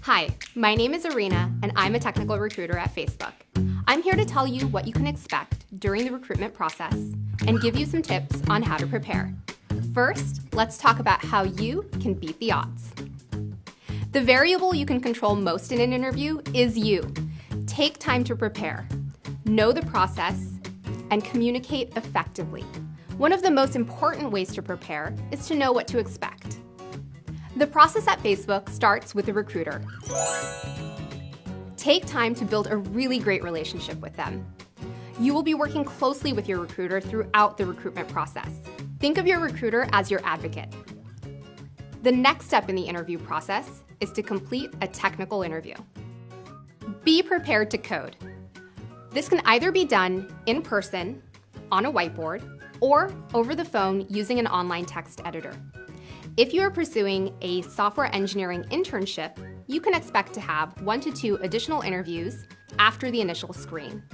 Hi, my name is Arena, and I'm a technical recruiter at Facebook. I'm here to tell you what you can expect during the recruitment process and give you some tips on how to prepare. First, let's talk about how you can beat the odds. The variable you can control most in an interview is you. Take time to prepare, know the process, and communicate effectively. One of the most important ways to prepare is to know what to expect. The process at Facebook starts with the recruiter. Take time to build a really great relationship with them. You will be working closely with your recruiter throughout the recruitment process. Think of your recruiter as your advocate. The next step in the interview process is to complete a technical interview. Be prepared to code. This can either be done in person, on a whiteboard, or over the phone using an online text editor. If you are pursuing a software engineering internship, you can expect to have 1 to 2 additional interviews after the initial screen.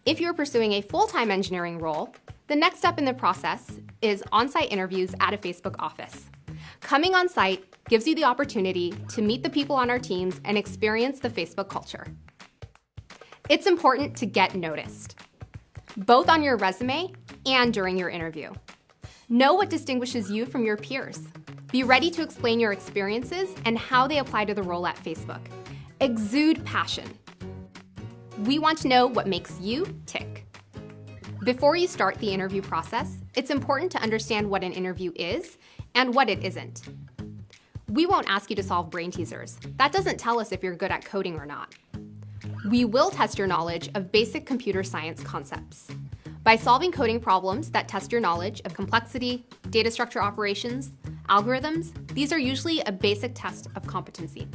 If you're pursuing a full-time engineering role, the next step in the process is on-site interviews at a Facebook office. Coming on-site gives you the opportunity to meet the people on our teams and experience the Facebook culture. It's important to get noticed, both on your resume and during your interview. Know what distinguishes you from your peers. Be ready to explain your experiences and how they apply to the role at Facebook. Exude passion. We want to know what makes you tick. Before you start the interview process, it's important to understand what an interview is and what it isn't. We won't ask you to solve brain teasers. That doesn't tell us if you're good at coding or not. We will test your knowledge of basic computer science concepts. By solving coding problems that test your knowledge of complexity, data structure operations, algorithms, these are usually a basic test of competency.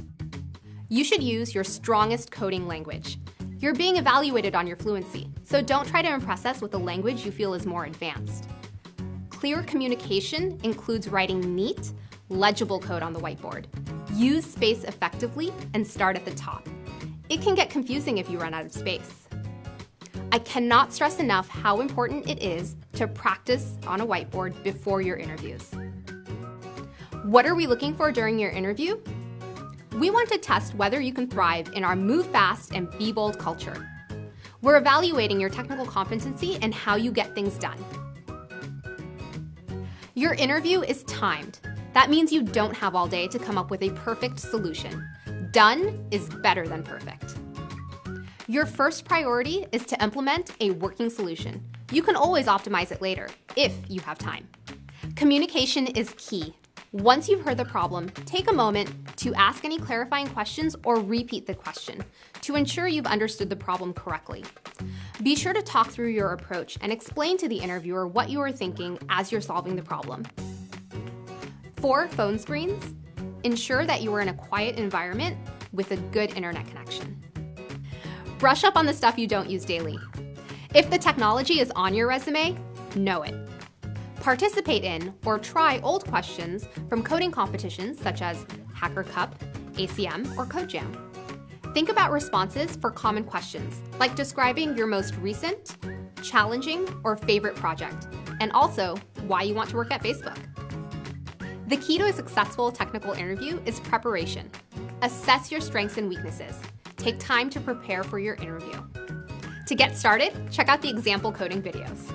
You should use your strongest coding language. You're being evaluated on your fluency, so don't try to impress us with a language you feel is more advanced. Clear communication includes writing neat, legible code on the whiteboard. Use space effectively and start at the top. It can get confusing if you run out of space. I cannot stress enough how important it is to practice on a whiteboard before your interviews. What are we looking for during your interview? We want to test whether you can thrive in our move fast and be bold culture. We're evaluating your technical competency and how you get things done. Your interview is timed. That means you don't have all day to come up with a perfect solution. Done is better than perfect. Your first priority is to implement a working solution. You can always optimize it later, if you have time. Communication is key. Once you've heard the problem, take a moment to ask any clarifying questions or repeat the question to ensure you've understood the problem correctly. Be sure to talk through your approach and explain to the interviewer what you are thinking as you're solving the problem. For phone screens, ensure that you are in a quiet environment with a good internet connection. Brush up on the stuff you don't use daily. If the technology is on your resume, know it. Participate in or try old questions from coding competitions such as Hacker Cup, ACM, or CodeJam. Think about responses for common questions, like describing your most recent, challenging, or favorite project, and also why you want to work at Facebook. The key to a successful technical interview is preparation. Assess your strengths and weaknesses. Take time to prepare for your interview. To get started, check out the example coding videos.